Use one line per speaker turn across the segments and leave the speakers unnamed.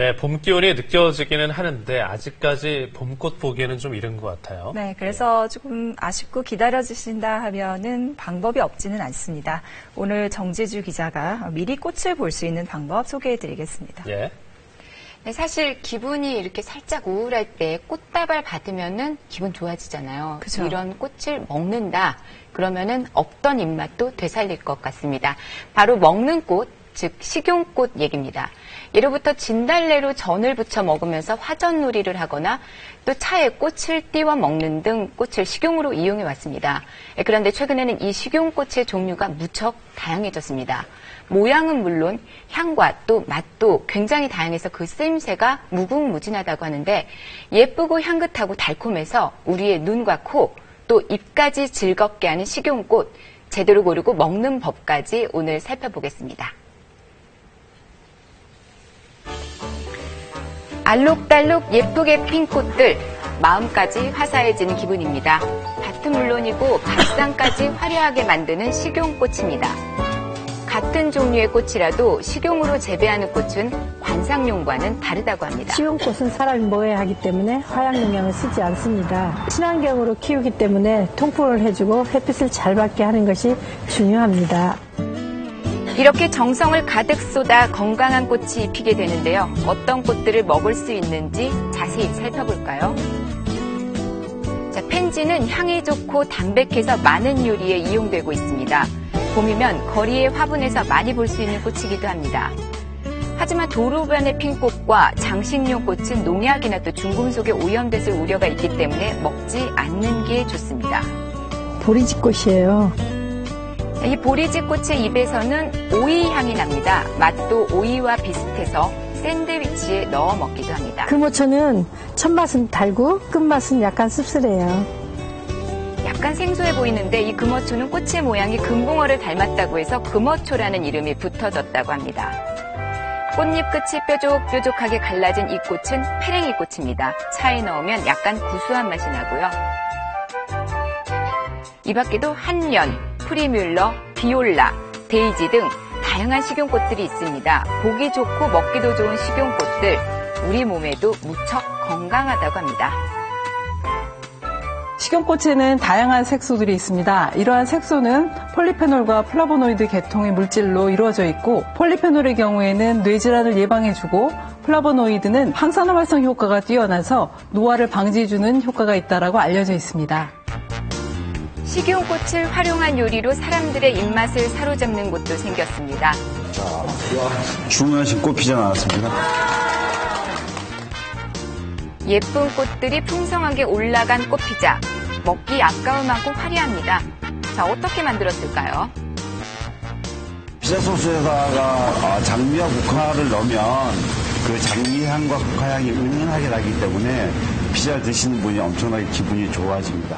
네, 봄 기온이 느껴지기는 하는데 아직까지 봄꽃 보기에는 좀 이른 것 같아요.
네, 그래서 조금 아쉽고 기다려주신다 하면은 방법이 없지는 않습니다. 오늘 정지주 기자가 미리 꽃을 볼 수 있는 방법 소개해드리겠습니다.
예.
네, 사실 기분이 이렇게 살짝 우울할 때 꽃다발 받으면은 기분 좋아지잖아요.
그죠.
이런 꽃을 먹는다. 그러면은 없던 입맛도 되살릴 것 같습니다. 바로 먹는 꽃, 즉 식용꽃 얘기입니다. 예로부터 진달래로 전을 부쳐 먹으면서 화전놀이를 하거나 또 차에 꽃을 띄워 먹는 등 꽃을 식용으로 이용해 왔습니다. 그런데 최근에는 이 식용꽃의 종류가 무척 다양해졌습니다. 모양은 물론 향과 또 맛도 굉장히 다양해서 그 쓰임새가 무궁무진하다고 하는데 예쁘고 향긋하고 달콤해서 우리의 눈과 코, 또 입까지 즐겁게 하는 식용꽃, 제대로 고르고 먹는 법까지 오늘 살펴보겠습니다. 알록달록 예쁘게 핀 꽃들, 마음까지 화사해지는 기분입니다. 밭은 물론이고 밥상까지 화려하게 만드는 식용꽃입니다. 같은 종류의 꽃이라도 식용으로 재배하는 꽃은 관상용과는 다르다고 합니다.
식용꽃은 사람이 먹어야 하기 때문에 화약농약을 쓰지 않습니다. 친환경으로 키우기 때문에 통풍을 해주고 햇빛을 잘 받게 하는 것이 중요합니다.
이렇게 정성을 가득 쏟아 건강한 꽃이 피게 되는데요. 어떤 꽃들을 먹을 수 있는지 자세히 살펴볼까요? 자, 펜지는 향이 좋고 담백해서 많은 요리에 이용되고 있습니다. 봄이면 거리의 화분에서 많이 볼 수 있는 꽃이기도 합니다. 하지만 도로변에 핀 꽃과 장식용 꽃은 농약이나 또 중금속에 오염됐을 우려가 있기 때문에 먹지 않는 게 좋습니다.
보리지꽃이에요.
이 보리지꽃의 잎에서는 오이 향이 납니다. 맛도 오이와 비슷해서 샌드위치에 넣어 먹기도 합니다.
금어초는 첫맛은 달고 끝맛은 약간 씁쓸해요.
약간 생소해 보이는데 이 금어초는 꽃의 모양이 금붕어를 닮았다고 해서 금어초라는 이름이 붙어졌다고 합니다. 꽃잎 끝이 뾰족뾰족하게 갈라진 이 꽃은 페랭이꽃입니다. 차에 넣으면 약간 구수한 맛이 나고요. 이 밖에도 한년, 프리뮬러, 비올라, 데이지 등 다양한 식용꽃들이 있습니다. 보기 좋고 먹기도 좋은 식용꽃들, 우리 몸에도 무척 건강하다고 합니다.
식용꽃에는 다양한 색소들이 있습니다. 이러한 색소는 폴리페놀과 플라보노이드 계통의 물질로 이루어져 있고 폴리페놀의 경우에는 뇌질환을 예방해주고 플라보노이드는 항산화 활성 효과가 뛰어나서 노화를 방지해주는 효과가 있다고 알려져 있습니다.
식용꽃을 활용한 요리로 사람들의 입맛을 사로잡는 곳도 생겼습니다.
자, 주문하신 꽃 피자 나왔습니다.
예쁜 꽃들이 풍성하게 올라간 꽃피자. 먹기 아까울 만큼 화려합니다. 자, 어떻게 만들었을까요?
피자 소스에다가 장미와 국화를 넣으면 그 장미향과 국화향이 은은하게 나기 때문에 피자 드시는 분이 엄청나게 기분이 좋아집니다.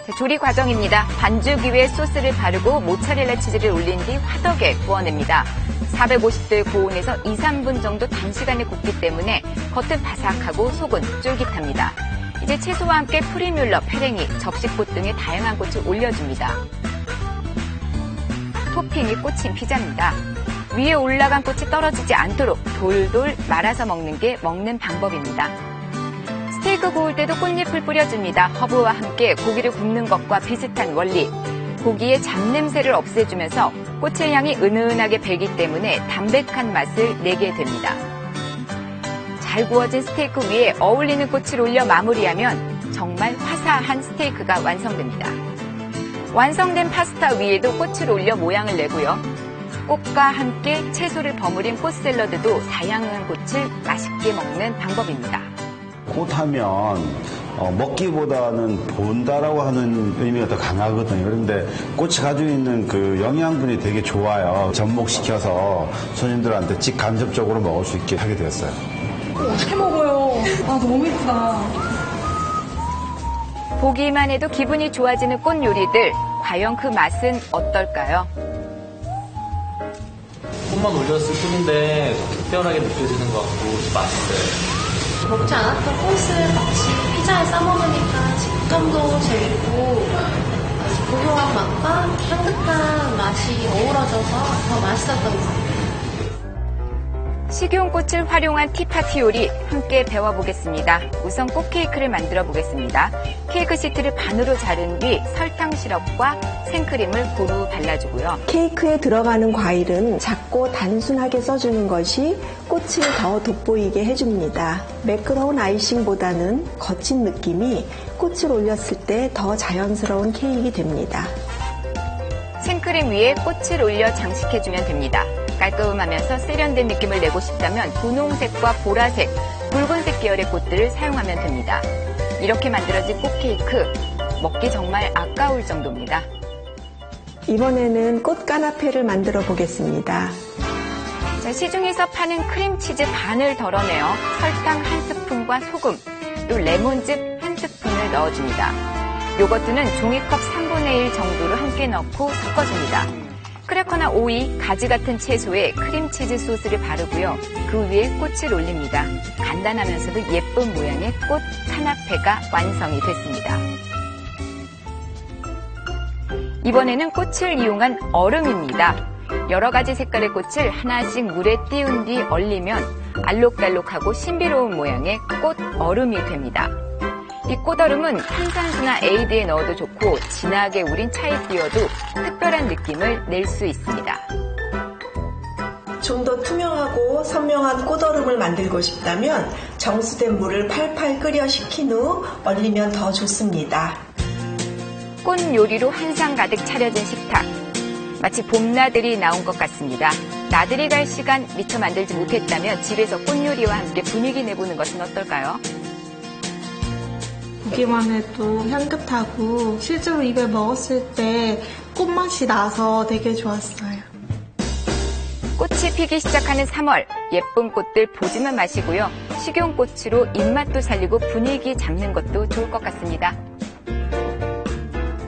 자, 조리 과정입니다. 반죽 위에 소스를 바르고 모차렐라 치즈를 올린 뒤 화덕에 구워냅니다. 450도의 고온에서 2, 3분 정도 단시간에 굽기 때문에 겉은 바삭하고 속은 쫄깃합니다. 이제 채소와 함께 프리뮬러, 페랭이, 접시꽃 등의 다양한 꽃을 올려줍니다. 토핑이 꽂힌 피자입니다. 위에 올라간 꽃이 떨어지지 않도록 돌돌 말아서 먹는 게 먹는 방법입니다. 스테이크 구울 때도 꽃잎을 뿌려줍니다. 허브와 함께 고기를 굽는 것과 비슷한 원리. 고기의 잡냄새를 없애주면서 꽃의 향이 은은하게 배기 때문에 담백한 맛을 내게 됩니다. 잘 구워진 스테이크 위에 어울리는 꽃을 올려 마무리하면 정말 화사한 스테이크가 완성됩니다. 완성된 파스타 위에도 꽃을 올려 모양을 내고요. 꽃과 함께 채소를 버무린 꽃 샐러드도 다양한 꽃을 맛있게 먹는 방법입니다.
꽃하면 먹기보다는 본다라고 하는 의미가 더 강하거든요. 그런데 꽃이 가지고 있는 그 영양분이 되게 좋아요. 접목시켜서 손님들한테 직간접적으로 먹을 수 있게 하게 되었어요.
어떻게 먹어요? 아, 너무 예쁘다.
보기만 해도 기분이 좋아지는 꽃 요리들, 과연 그 맛은 어떨까요?
꽃만 올렸을 뿐인데 특별하게 느껴지는 것 같고 맛있어요.
먹지 않았던 꽃을 같이 피자에 싸먹으니까 식감도 재밌고 고소한 맛과 향긋한 맛이 어우러져서 더 맛있었던 것 같아요.
식용꽃을 활용한 티파티 요리 함께 배워보겠습니다. 우선 꽃 케이크를 만들어 보겠습니다. 케이크 시트를 반으로 자른 뒤 설탕 시럽과 생크림을 고루 발라주고요.
케이크에 들어가는 과일은 작고 단순하게 써주는 것이 꽃을 더 돋보이게 해줍니다. 매끄러운 아이싱보다는 거친 느낌이 꽃을 올렸을 때 더 자연스러운 케이크가 됩니다.
생크림 위에 꽃을 올려 장식해주면 됩니다. 깔끔하면서 세련된 느낌을 내고 싶다면 분홍색과 보라색, 붉은색 계열의 꽃들을 사용하면 됩니다. 이렇게 만들어진 꽃 케이크, 먹기 정말 아까울 정도입니다.
이번에는 꽃 까나페를 만들어 보겠습니다.
자, 시중에서 파는 크림치즈 반을 덜어내어 설탕 1스푼과 소금, 또 레몬즙 1스푼을 넣어줍니다. 요거트는 종이컵 3분의 1 정도를 함께 넣고 섞어줍니다. 크래커나 오이, 가지 같은 채소에 크림치즈 소스를 바르고요. 그 위에 꽃을 올립니다. 간단하면서도 예쁜 모양의 꽃 카나페가 완성이 됐습니다. 이번에는 꽃을 이용한 얼음입니다. 여러 가지 색깔의 꽃을 하나씩 물에 띄운 뒤 얼리면 알록달록하고 신비로운 모양의 꽃 얼음이 됩니다. 이 꽃얼음은 탄산수나 에이드에 넣어도 좋고 진하게 우린 차에 띄워도 특별한 느낌을 낼 수 있습니다.
좀 더 투명하고 선명한 꽃얼음을 만들고 싶다면 정수된 물을 팔팔 끓여 식힌 후 얼리면 더 좋습니다.
꽃 요리로 한상 가득 차려진 식탁. 마치 봄나들이 나온 것 같습니다. 나들이 갈 시간 미처 만들지 못했다면 집에서 꽃 요리와 함께 분위기 내보는 것은 어떨까요?
보기만 해도 향긋하고 실제로 입에 먹었을 때 꽃맛이 나서 되게 좋았어요.
꽃이 피기 시작하는 3월, 예쁜 꽃들 보지만 마시고요. 식용꽃으로 입맛도 살리고 분위기 잡는 것도 좋을 것 같습니다.